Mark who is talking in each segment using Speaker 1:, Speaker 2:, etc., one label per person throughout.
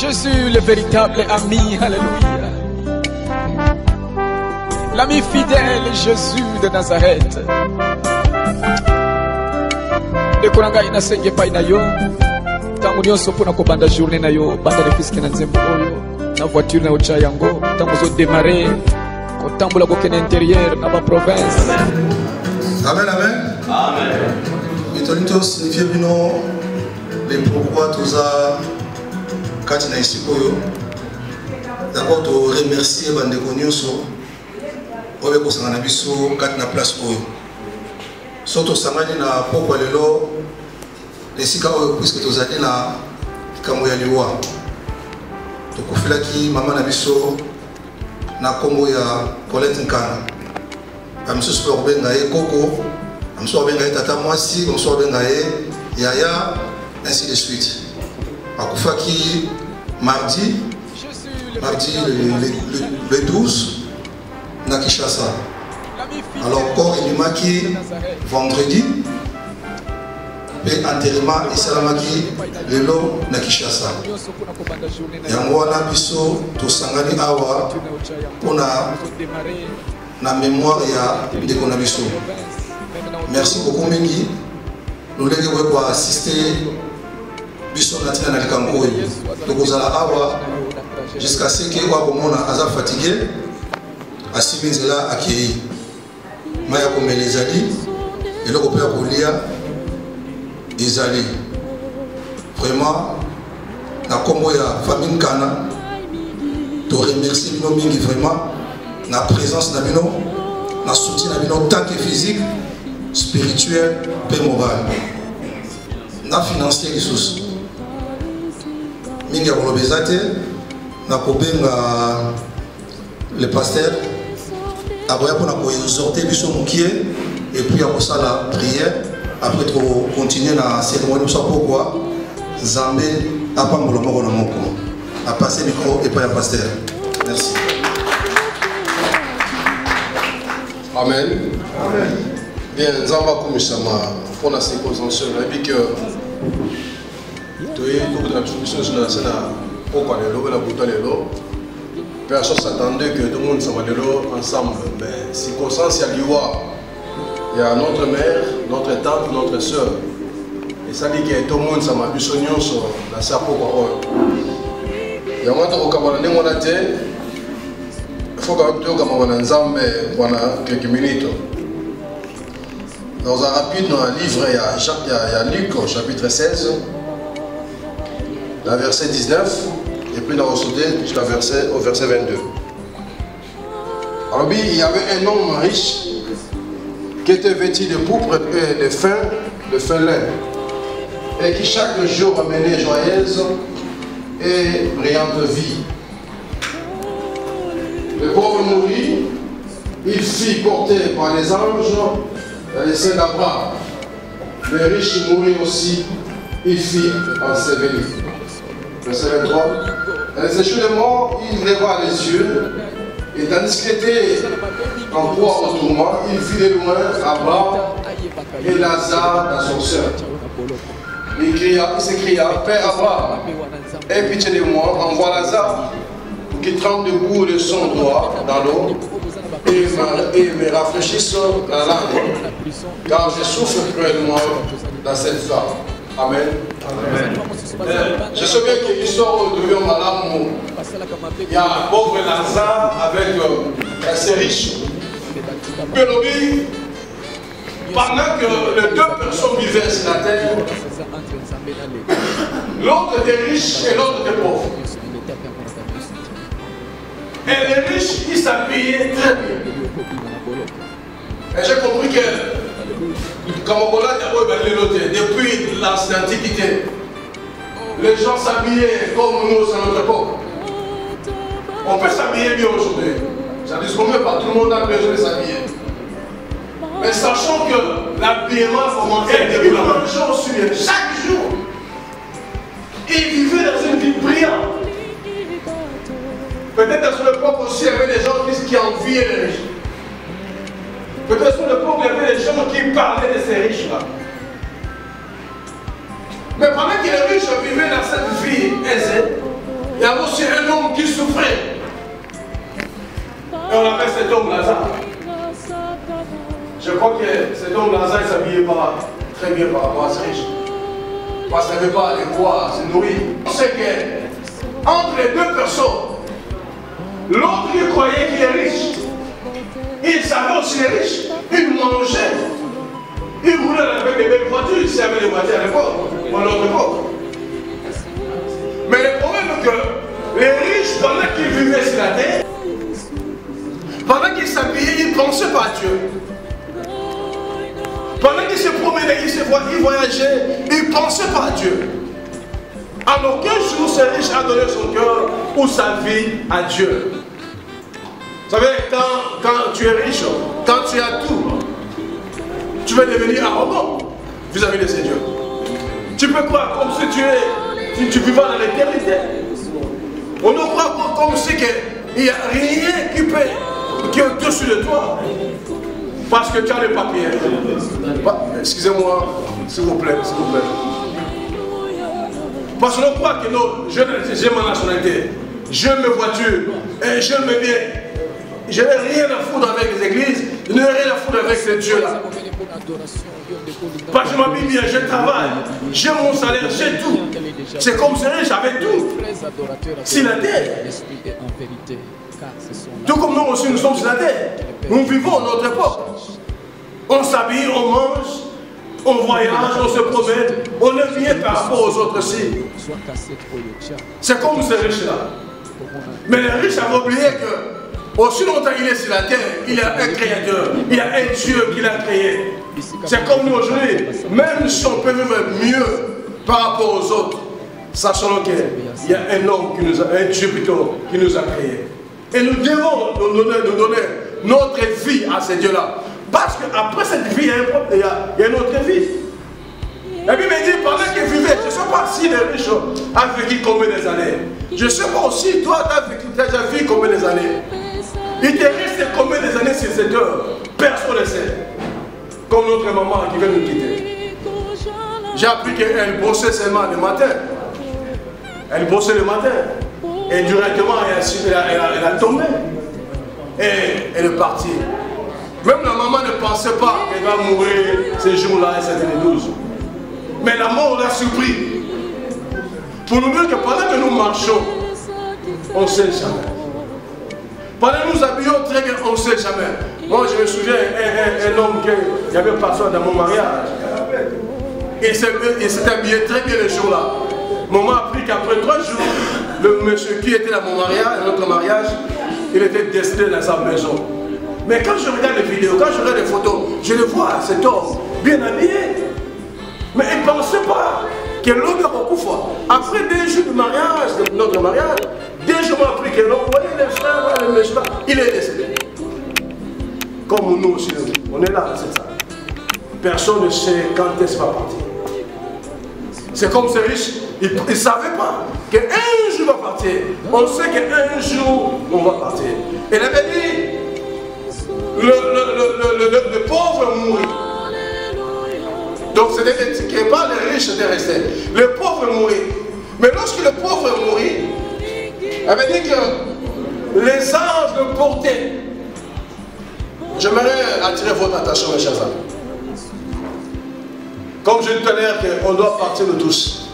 Speaker 1: Je suis le véritable ami, alléluia. L'ami fidèle, Jésus de Nazareth. Dekolanga inasenge pa inayo. Tangu nyonso pona ko banda journée na yo, banda de fiske na nzembo oyo. Na voiture na ocha yango, tangu zo démarrer. Ko tambula ko kene intérieur na ba province.
Speaker 2: Amen, amen.
Speaker 3: Amen.
Speaker 2: Mitolito signifie bino les pourquoi toza kati na isikoyo. D'abord to remercier bandeko nyonso obe ko sangana biso kati na place oyo. Soto sangani na pokwa lelo lesika oyo puisque tozali na likambo ya liwa. Tokufilaki mama na biso na kombo ya Colette Nkana. Amisusu pe obenga ye Koko, amisusu obenga ye tata mwasi, amisusu obenga ye Yaya, ainsi de suite. Akufaki mardi le 12 na Kinshasa. Alors encore elimaki vendredi et enterrement esalamaki lelo na Kinshasa. Yango wana biso tosangani awa pona na mémoire ya ndeko na biso. Merci beaucoup mingi. Lolenge weko assister biso na tina na likambo oyo. Tokozala awa jusqu'à ce que wa komona aza fatigué asimi nzela akei. Maya komela ezali eloko pe ya kolia ezali. Vraiment na kombo ya famille Nkana to remercier bino mingi vraiment na présence na bino, na soutien na bino tant que physique, spirituel et moral. Na financier lisusu. Mingi ya kolobeza te na kobenga le pasteur aboya pona ko exhorter biso mukie et puis après la prière après to continuer na cérémonie ça pourquoi Nzambe apambola moko na moko. A passer micro et pas ya pasteur. Merci.
Speaker 4: Amen. Amen. Bien, nous allons commencer pour la circonstance. Et que tu es tout de la discussion sur la scène. Pourquoi les lots, la bouteille les lots. Personne s'attendait que tout le monde s'en va ensemble. Mais circonstance, il y a notre mère, notre tante, notre soeur. Et ça dit que tout le monde s'en va sur la salle pour il y a un autre qui il faut que nous ayons pendant quelques minutes. Dans un rapide, dans un livre, il y a Luc au chapitre 16, le verset 19, et puis dans le jusqu'au verset 22. Alors, il y avait un homme riche qui était vêtu de pourpre et de fin lin, et qui chaque jour amenait joyeuse et brillante vie. Le pauvre mourit, il fut porté par les anges dans les seins d'Abraham. Le riche mourit aussi, il fut enseveli. Verset 23. Dans les échos de mort, il leva les yeux, et tandis qu'il était en proie au tourment, il vit de loin Abraham et Lazare dans son sein. Il s'écria, Père Abraham, aie pitié de moi, envoie Lazare qui trempe debout de son doigt dans l'eau et me rafraîchisse la langue, car je souffre cruellement dans cette flamme. Amen. Amen. Je sais bien que l'histoire de Madame, il y a un pauvre Lazare avec ses riches. Pendant que les deux personnes vivaient sur la terre, l'autre était riche et l'autre était pauvre. Et les riches, ils s'habillaient très bien. Et j'ai compris que, depuis l'Antiquité, les gens s'habillaient comme nous à notre époque. On peut s'habiller bien aujourd'hui. Ça dit qu'on veut pas, tout le monde a besoin de s'habiller. Mais sachant que l'habillement commençait depuis la même chose chaque jour. Ils vivaient dans une vie brillante. Peut-être dans son époque aussi, il y avait des gens qui enviaient les riches. Peut-être sur l'époque, il y avait des gens qui parlaient de ces riches-là. Mais pendant que les riches vivaient dans cette vie aisée, Il y avait aussi un homme qui souffrait. Et on appelle cet homme Lazare. Je crois que cet homme Lazare ne s'habillait pas très bien par rapport à ses riches. Parce qu'il n'avait pas de quoi se nourrir. On sait que entre les deux personnes, l'autre qui croyait qu'il est riche, il savait aussi qu'il est riche, il mangeait. Il voulait avec des belles voitures, il savait les voitures à l'époque, à notre époque. Mais le problème est que les riches, pendant qu'ils vivaient sur la terre, pendant qu'ils s'habillaient, ils ne pensaient pas à Dieu. Pendant qu'ils se promenaient, ils voyageaient, ils ne pensaient pas à Dieu. En aucun jour, ce riche a donné son cœur ou sa vie à Dieu. Vous savez, quand tu es riche, quand tu as tout, tu vas devenir arrogant vis-à-vis de ces dieux. Tu peux croire comme si tu vivais dans l'éternité. On ne croit pas comme si il n'y a rien qui est au-dessus de toi. Parce que tu as les papiers. Excusez-moi, s'il vous plaît, s'il vous plaît. Parce qu'on croit que non, j'ai ma nationalité, j'aime mes voitures, et j'aime mes biens. Je n'ai rien à foutre avec les églises, je n'ai rien à foutre avec ces dieux-là. Parce que je m'habille bien, je travaille, j'ai mon salaire, j'ai tout. C'est comme si j'avais tout. C'est la terre. Tout comme nous aussi, nous sommes sur la terre. Nous vivons notre époque. On s'habille, on mange, on voyage, on se promène, on est bien par rapport aux autres aussi. C'est comme ces riches-là. Mais les riches avaient oublié que aussi longtemps qu'il est sur la terre, il y a un créateur, il y a un Dieu qui l'a créé. C'est comme nous aujourd'hui, même si on peut vivre mieux par rapport aux autres, sachant qu'il y a un homme, un Dieu plutôt, qui nous a créés. Et nous devons nous donner notre vie à ces dieux-là. Parce qu'après cette vie, il y a une autre vie. La Bible me dit, pendant qu'il vivait, je ne sais pas si les riches ont vécu combien des années. Je ne sais pas aussi, toi, tu as déjà vécu combien des années. Il te reste combien des années sur cette heure. Personne ne sait. Comme notre maman qui vient nous quitter. J'ai appris qu'elle bossait seulement le matin. Elle bossait le matin. Et directement, elle a tombé. Et elle est partie. Même la maman ne pensait pas qu'elle va mourir ces jours-là, et c'était les 12. Mais la mort l'a surpris. Pour nous dire que pendant que nous marchons, on ne sait jamais. Pendant que nous habillons très bien, on ne sait jamais. Moi, je me souviens un homme qui avait passé dans mon mariage. Il s'est habillé très bien le jour-là. Maman a appris qu'après 3 jours, le monsieur qui était dans mon mariage, notre mariage, il était décédé dans sa maison. Mais quand je regarde les vidéos, quand je regarde les photos, je le vois, cet homme, bien habillé. Mais il ne pensait pas que l'homme a beaucoup fort. Après 2 jours de mariage, de notre mariage, 2 jours après que l'homme, voyez les frères, les méchants, il est décédé. Comme nous aussi, on est là, c'est ça. Personne ne sait quand est-ce qu'il va partir. C'est comme ces riches, ils ne savaient pas qu'un jour il va partir. On sait qu'un jour, on va partir. Et il avait dit, le pauvre mourit. Donc c'était pas les riches étaient restés. Le pauvre mourit. Mais lorsque le pauvre mourit, il avait dit que les anges le portaient. J'aimerais attirer votre attention, mes chers amis. Comme je disais tout à l'heure, on doit partir de tous.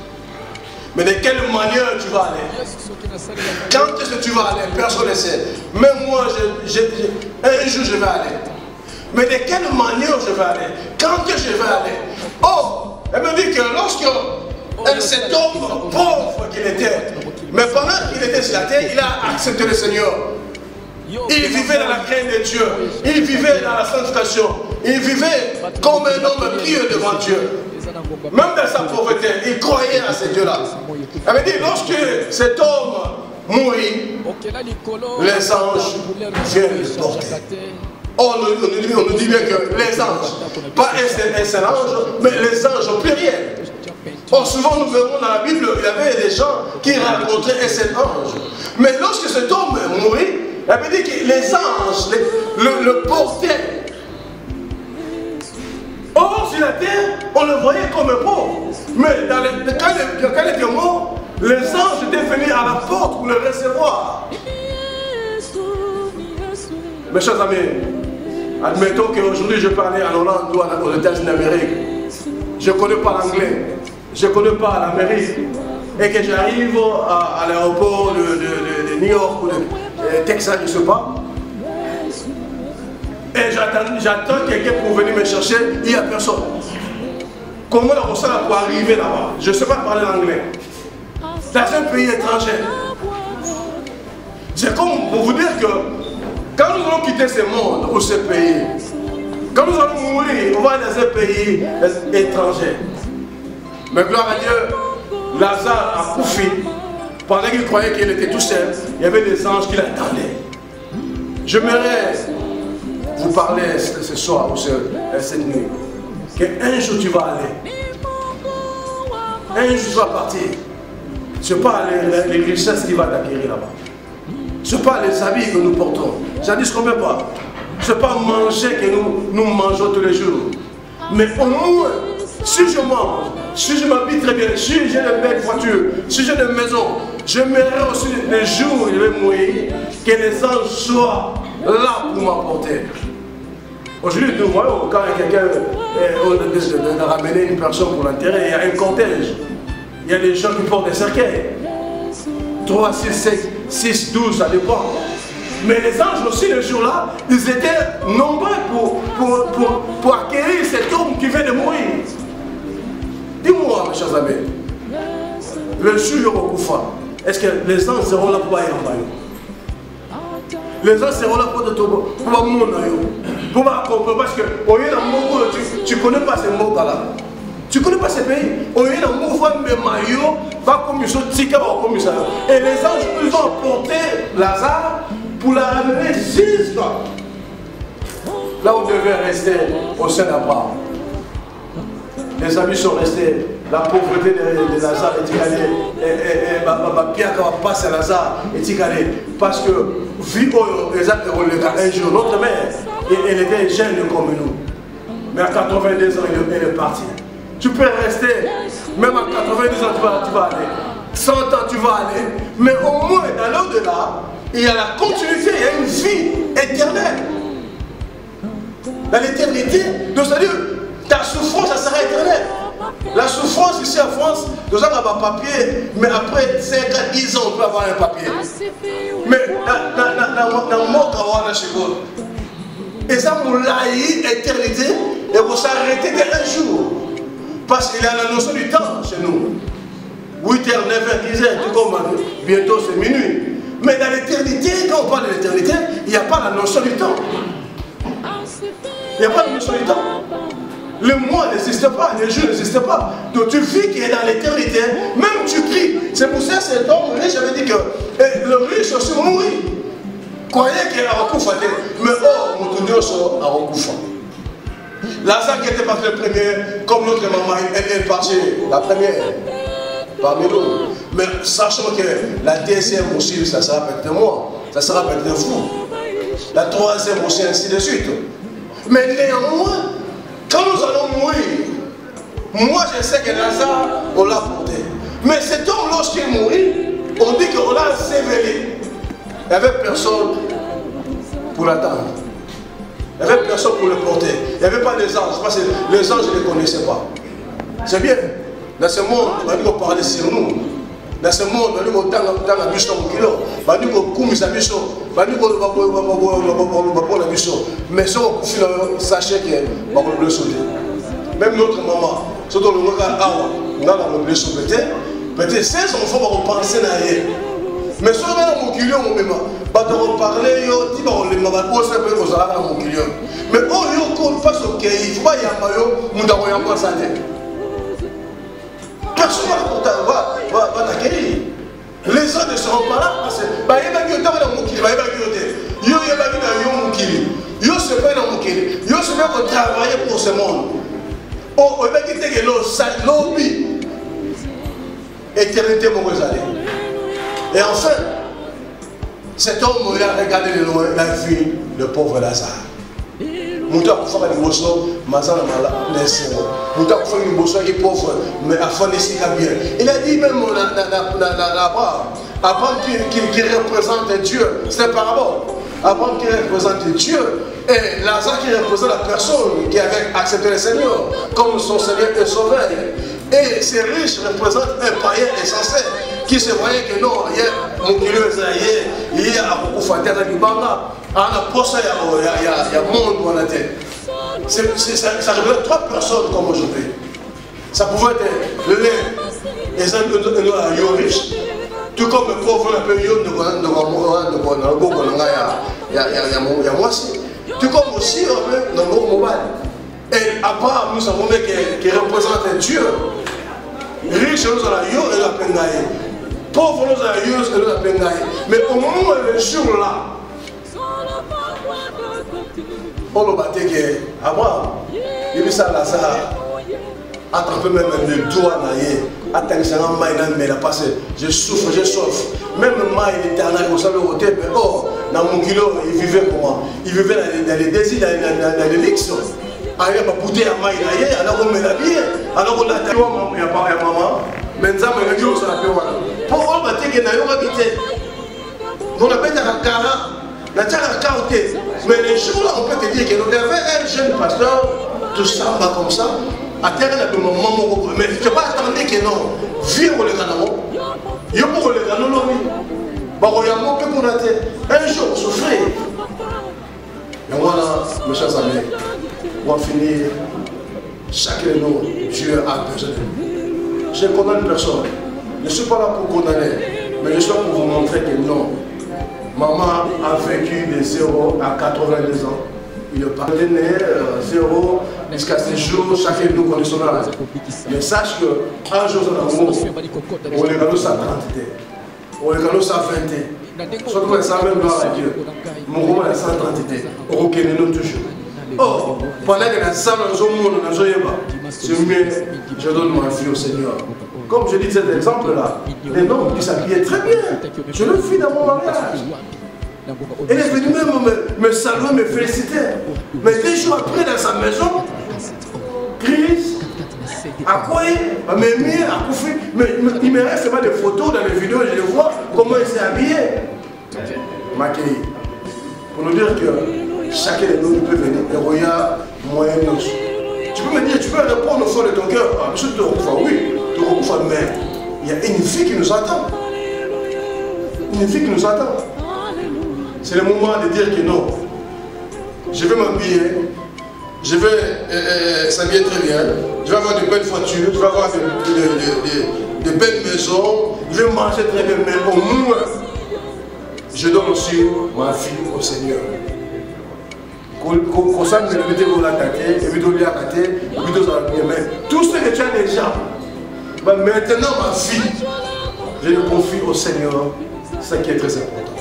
Speaker 4: Mais de quelle manière tu vas aller? Quand est-ce que tu vas aller? Personne ne sait. Même moi, un jour je vais aller. Mais de quelle manière je vais aller? Quand est-ce que je vais aller? Oh, elle me dit que lorsque cet homme pauvre qu'il était, mais pendant qu'il était sur la terre, il a accepté le Seigneur. Il vivait dans la crainte de Dieu. Il vivait dans la sanctification. Il vivait comme un homme pieux devant Dieu. Même dans sa pauvreté, il croyait à ce Dieu-là. Elle me dit, lorsque cet homme mourit, les anges viennent le porter. On nous dit bien que les anges, pas un seul ange, mais les anges au pluriel. Or, souvent nous verrons dans la Bible, il y avait des gens qui rencontraient un seul ange. Mais lorsque cet homme mourit, elle me dit que les anges le portaient. Or, sur la terre, on le voyait comme un pauvre. Mais quand il était mort, Les anges étaient venus à la porte pour le recevoir. Mes chers amis, admettons qu'aujourd'hui je parlais en Hollande ou aux États-Unis d'Amérique. Je ne connais pas l'anglais, je ne connais pas l'Amérique. Et que j'arrive à l'aéroport de New York ou de Texas, je ne sais pas. Et j'attends quelqu'un pour venir me chercher, il n'y a personne. Comment la personne pour arriver là-bas? Je ne sais pas parler l'anglais. Dans un pays étranger. C'est comme pour vous dire que quand nous allons quitter ce monde ou ce pays, quand nous allons mourir, on va dans un pays étranger. Mais gloire à Dieu, Lazare a couffé. Pendant qu'il croyait qu'il était tout seul, il y avait des anges qui l'attendaient. J'aimerais vous parler ce soir ou cette nuit qu'un jour tu vas aller. Un jour tu vas partir. Ce n'est pas les richesses qui vont t'acquérir là-bas. Ce n'est pas les habits que nous portons. Jadis qu'on ne met pas. Ce n'est pas manger que nous mangeons tous les jours. Mais au moins, si je mange, si je m'habille très bien, si j'ai de belles voitures, si j'ai des maisons, j'aimerais aussi les jours où je vais mourir, que les anges soient là pour m'apporter. Aujourd'hui, nous voyons quand quelqu'un de ramener une personne pour l'enterrer, il y a un cortège. Il y a des gens qui portent des cercueils. 3, 6, 7, 6, 12, ça dépend. Mais les anges aussi, le jour-là, ils étaient nombreux pour acquérir cet homme qui vient de mourir. Dis-moi, mes chers amis, le jour au Koufa, est-ce que les anges seront là pour aller en bas? Les anges seront là pour mon pour comprendre, parce que tu ne connais pas ces mots-là. Tu ne connais pas ces pays. On est dans le mouvement de maillot, va comme ils ont et les anges ils ont apporté Lazare pour la ramener jusqu'à là où on devait rester au sein d'Abraham. Les amis sont restés. La pauvreté de Lazare et Pierre va passer à Lazare et parce que vu un jour, notre mère, elle était jeune comme nous. Mais à 82 ans, elle est partie. Tu peux rester, même à 90 ans, tu vas aller. 100 ans, tu vas aller. Mais au moins, dans l'au-delà, il y a la continuité, il y a une vie éternelle. Dans l'éternité, donc c'est-à-dire, ta souffrance, ça sera éternelle. La souffrance ici en France, nous avons un papier, mais après 5 à 10 ans, on peut avoir un papier. Mais dans le monde, on a chez vous. Et ça, on l'a eu, éternité, et vous s'arrêter d'un jour. Parce qu'il y a la notion du temps chez nous. 8h, 9h, 10h, tout comme bientôt c'est minuit. Mais dans l'éternité, quand on parle de l'éternité, il n'y a pas la notion du temps. Il n'y a pas la notion du temps. Le mois n'existe pas, les jours n'existent pas. Donc tu vis qui est dans l'éternité, même tu pries. C'est pour ça que cet homme riche avait dit que le riche aussi mourit. Croyez qu'il est à Rakoufa, mais oh, mon Dieu, c'est à Rakoufa. Lazare qui était parti le premier, comme notre maman, elle est partie la première parmi nous. Mais sachant que la deuxième aussi, ça sera peut-être moi, ça sera peut-être vous. La troisième aussi, ainsi de suite. Mais néanmoins, quand nous allons mourir, moi je sais que Lazare, on l'a porté. Mais cet homme, lorsqu'il mourit, on dit qu'on l'a sévéré. Il n'y avait personne pour l'attendre. Il n'y avait personne pour le porter. Il n'y avait pas des anges, parce que les anges ne les connaissaient pas. C'est bien. Dans ce monde, on va parler sur nous. Dans ce monde, on va dire mais sachez que va le sauver. Même notre maman, surtout le regard, on a le sauver. Peut-être 16 enfants vont penser derrière. Mais si on a mon client, on va parler, on les m'a posé aux arabes mon client. Mais on ne passe au pays, il faut pas y avoir un santé. Personne va t'accueillir. Les gens ne seront pas là parce que il y a des gens qui sont là. Il y a des gens qui sont travailler pour ce monde. Il y a des gens qui sont lobby. Éternité, mon allez. Et enfin, cet homme a regardé de loin la vie de pauvre Lazare. Moto akufaka liboso mazana mala nesemo. Moto akufaka liboso qui pauvre mais afin de s'y bien. Il a dit même Abraham qui représente Dieu, c'est un parabole. Abraham qui représente Dieu et Lazare qui représente la personne qui avait accepté le Seigneur comme son Seigneur et Sauveur. Et ces riches représentent un païen insensé qui se voyait que non, il y a mon kilo, il y a beaucoup de terre qui banga, il y a monde dans la tête. Ça représente 3 personnes comme aujourd'hui. Ça pouvait être le lait, les gens de riches, tout comme le pauvre, un peu tout comme aussi dans le mobile. Et Abraham, nous savons qu'il représente Dieu. Riche, nous avons yo et la pengaye. Pauvre, nous avons yo et la pengaye. Mais au moment où le jour là, on le battait que Abraham, il dit ça Lazare, attrape même le doigt naïe, attends que ça n'a pas été passé. Je souffre. Même moi, il était en train de se faire, mais oh, dans mon kilo, il vivait comment? Il vivait dans les désirs, dans les luxes. Alors, il a bouté à maille, alors on met la vie, alors on a dit, il n'y a pas de maman, mais nous avons dit, on s'en a fait. Pour on va dire que nous avons quitté. On appelle la cara, la cara, mais les jours là, on peut te dire que nous avons un jeune pasteur, tout ça va comme ça, à terre, il y a des moments, mais tu ne peux pas attendre que non, vivre le canard, il y a pour le canard, il y a un jour, souffrir. Et voilà, mes chers amis. On va finir. Chacun de nous, Dieu a besoin de nous. Je ne condamne personne. Je ne suis pas là pour condamner. Mais je suis là pour vous montrer que non. Maman a vécu de 0 à 82 ans. Il est parti de 0 jusqu'à ce jour. Chacun de nous connaissons là. Mais sache qu'un jour dans l'amour, on les gagne sa 30. On les gagne sa 20. Soit que ça même gloire à Dieu. Mon gros est 130. On reconnaît nous toujours. Oh, pendant que la salle dans le monde, c'est mieux, je donne ma vie au Seigneur. Comme je dis cet exemple-là, les hommes qui s'habillaient très bien, je le vis dans mon mariage. Elle est venue même me saluer, me féliciter. Mais 2 jours après, dans sa maison, Chris, à quoi il il me reste seulement des photos dans les vidéos, je les vois, comment il s'est habillé. Maquillé. Pour nous dire que chacun de nous peut venir et regarde moyen. Tu peux me dire, tu peux répondre au fond de ton cœur. Ah, monsieur Toroufa, oui, Toroufa, mais il y a une fille qui nous attend. Une fille qui nous attend. C'est le moment de dire que non. Je vais m'habiller, je vais s'habiller très bien, je vais avoir de belles voitures, je vais avoir de belles maisons, je vais manger très bien, mais au moins, je donne aussi ma fille au Seigneur. Tout ce que tu as déjà, maintenant ma fille, je le confie au Seigneur, ce qui est très important.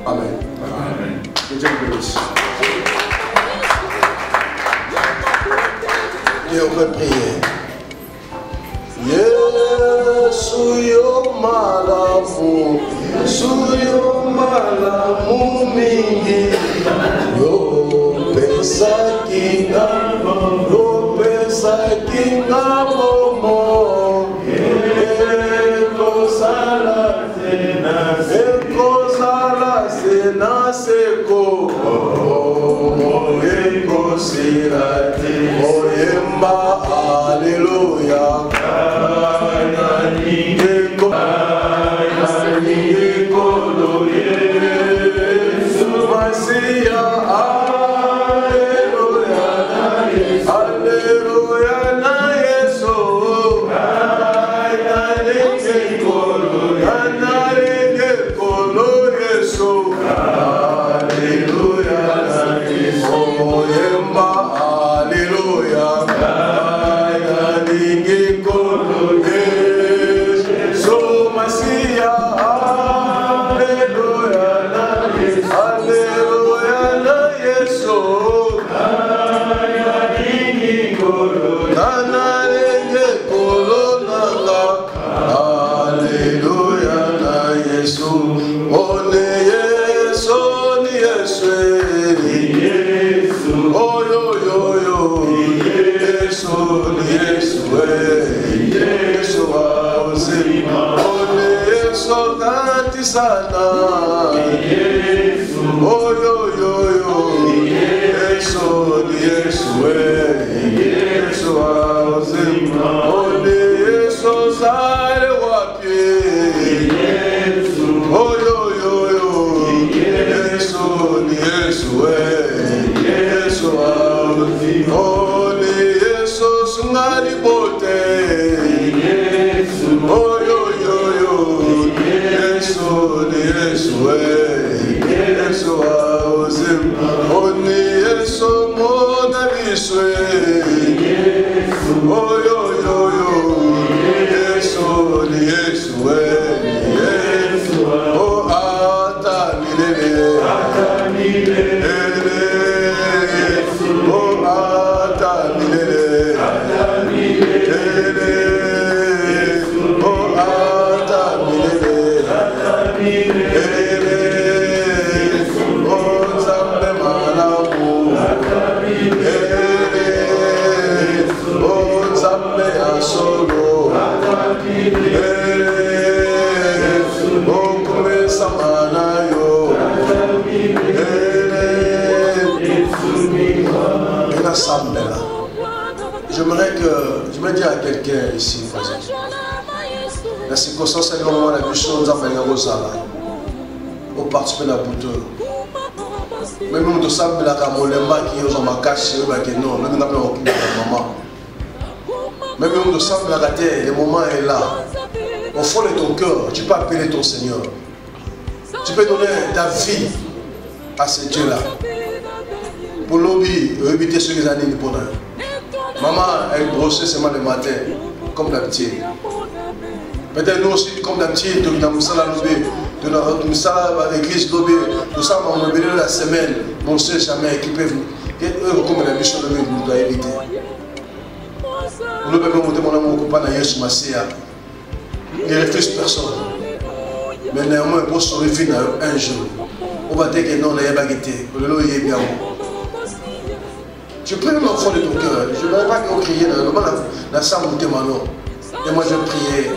Speaker 4: Amen. Amen. Que Dieu vous bénisse. Et on peut prier. Yesu malamu mingi yo pesa kinga momo ekosala sena seko oyemba aleluya Oh, J'aimerais dire à quelqu'un ici, la circonstance est le moment la plus chaude au participer à la bouteille. Même si nous savons que la qui est en cache, non, même maman. Même si nous savons que le moment est là. Au fond de ton cœur, tu peux appeler ton Seigneur. Tu peux donner ta vie à ce Dieu-là. Pour l'objet, éviter ce les années pour nous. Maman, elle brossait seulement le matin, comme d'habitude. Peut-être nous aussi, comme d'habitude, nous avons l'église lobby, nous sommes en la semaine, mon seul jamais qui peut comme la mission de nous doit éviter. Nous devons monter mon amour au Pana Yesu Massia. Il ne refuse personne. Mais néanmoins, pour survivre un jour, on va dire que non, on n'a pas quitté. Le lot est bien. Tu pries même au fond de ton cœur. Je ne vais pas crier dans la salle de Mano. Et moi je vais prier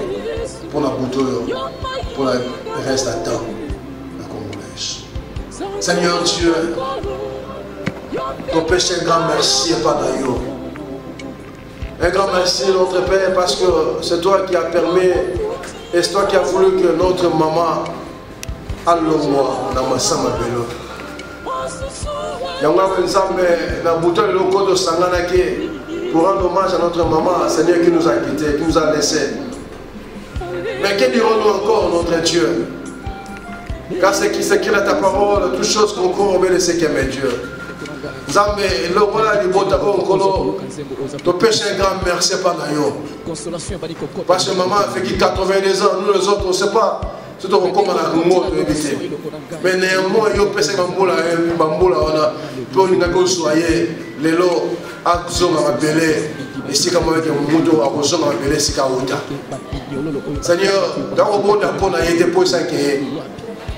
Speaker 4: pour la bouteille, pour le reste à temps. Seigneur Dieu, ton péché un grand merci et pas d'ailleurs. Un grand merci notre Père parce que c'est toi qui as permis et c'est toi qui as voulu que notre maman aille le moi dans ma salle de vélo. Pour rendre hommage à notre maman, Seigneur qui nous a quittés, qui nous a laissés. Mais que dirons-nous encore, notre Dieu? Car c'est qui s'écrit à ta parole, toutes choses concourent au bien de ce qu'aime Dieu. Zambé, le voilà du beau tabou, ton péché un grand merci par l'aïo. Parce que maman a fait 82 ans, nous les autres, on ne sait pas. C'est tout comme on a mot de éviter. Mais néanmoins, il y a des bamboula, on a pour une soyer, les lots, à Zoma appelé, et si comme avec un moto à Zoma appelé, c'est Kaouta. Seigneur, dans le monde d'apprendre à aider pour ça qui est.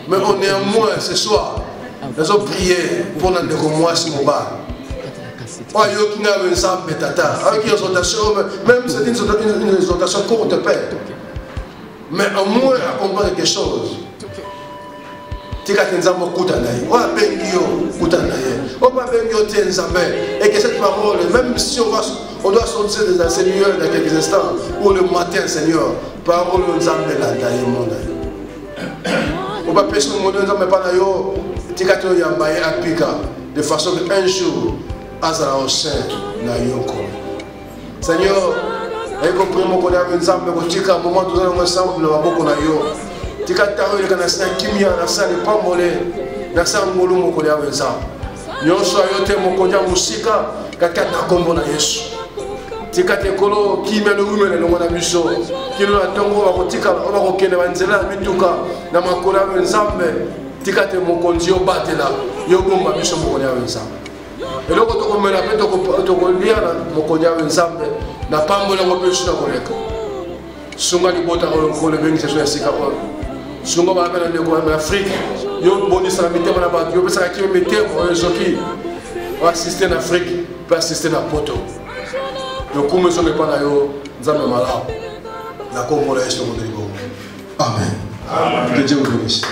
Speaker 4: Mais on est à moins ce soir. Nous avons prié pour nous dire moi si mon bas. Oh, il y a qui n'a pas un sang tata. Avec une exhortation, même c'est une exhortation courte père. Mais au moins accompagner quelque chose. Tika tenzambo kutanaye. Wa bengio kutanaye. On va bengio tenzambe. Et que cette parole, même si on doit sortir des enseigneurs dans quelques instants, ou le matin, Seigneur, parole nzambe la daye monde. On va pêcher le monde nzambe pas na yo. Tika to yambaye apika de façon qu'un jour azara au sein na yoko. Seigneur, et compris mon collègue ensemble, tika moment nous allons ensemble na boko na yo. Tika tawo le kana sa kimia na sa le pamole na sa ngolo mon collègue ensemble. Nyonso ayote mon collègue musika kaka na kombo na Yesu. Tika te kolo kimia no rumele no na biso. Kilo na tongo ba kotika on va kokende banzela bituka na makola ensemble. Tika te mon kondio batela yo bomba biso mon collègue ensemble. Et là, quand on me l'appelle, on lire mon collègue ensemble, n'a pas mon appel sur la collègue. Sunga di bota on le bengi c'est sur la Sunga va appelle en Afrique. Yo boni ça mettre na ba yo pesa ki mettre on zoki. On assister en Afrique, pas assister na poto. Donc comme ça ne pas na yo nzambe mala. La Congo est sur mon niveau. Amen. Amen. Que Dieu vous bénisse.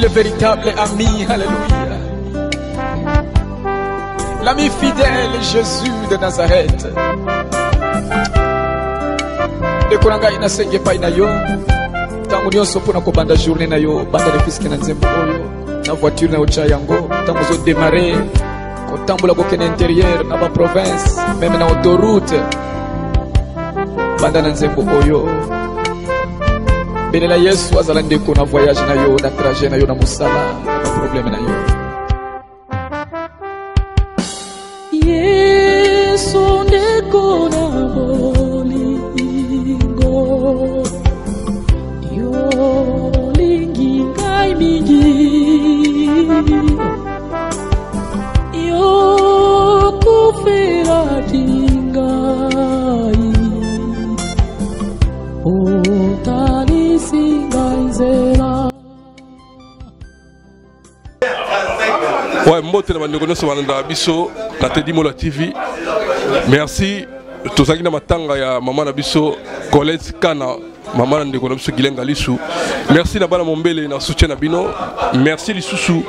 Speaker 1: le véritable ami, alléluia. L'ami fidèle, Jésus de Nazareth. Dekoranga ina senge pa ina yo. Tangu nyonso pona ko banda journée na yo, banda refiske na nzembo oyo. Na voiture na ocha yango, tangu zo démarrer. Ko tambula ko kene intérieur na ba province, même na autoroute. Banda na nzembo oyo. Benela Yesu azala ndeko na voyage na yo, na trajet na yo na musala, na problème na yo.
Speaker 3: Yesu ndeko na bolingo, yo lingi ngai mingi, yo kufera dingai, otani singaizera.
Speaker 5: Ouais, mbote na bandeko nyonso balanda biso na Teddy Mola TV. Merci tozaki na matanga ya mama na biso Colette Kana, mama na ndeko na biso Gilenga Lisu. Merci na bana mombele na soutien na bino. Merci lisusu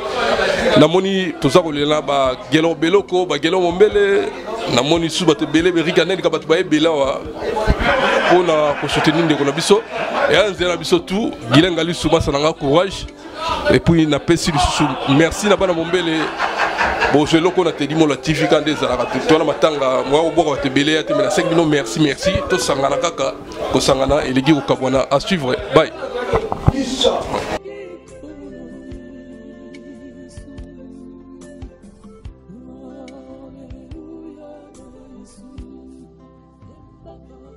Speaker 5: na moni tozakolela ba gelo beloko ba gelo mombele na moni su ba te belé berika neli ka ba ba ebela wa pona ko soutenir ndeko na biso et anze na biso tout Gilenga Lisu masa na courage. Et puis na pesi lisusu merci na bana mombele bon je loko na Teddy Mola TV quand des ala to na matanga mwa oboka te belé ya te na 5 minutes merci to sangana kaka ko sangana eligi ko kabwana à suivre bye.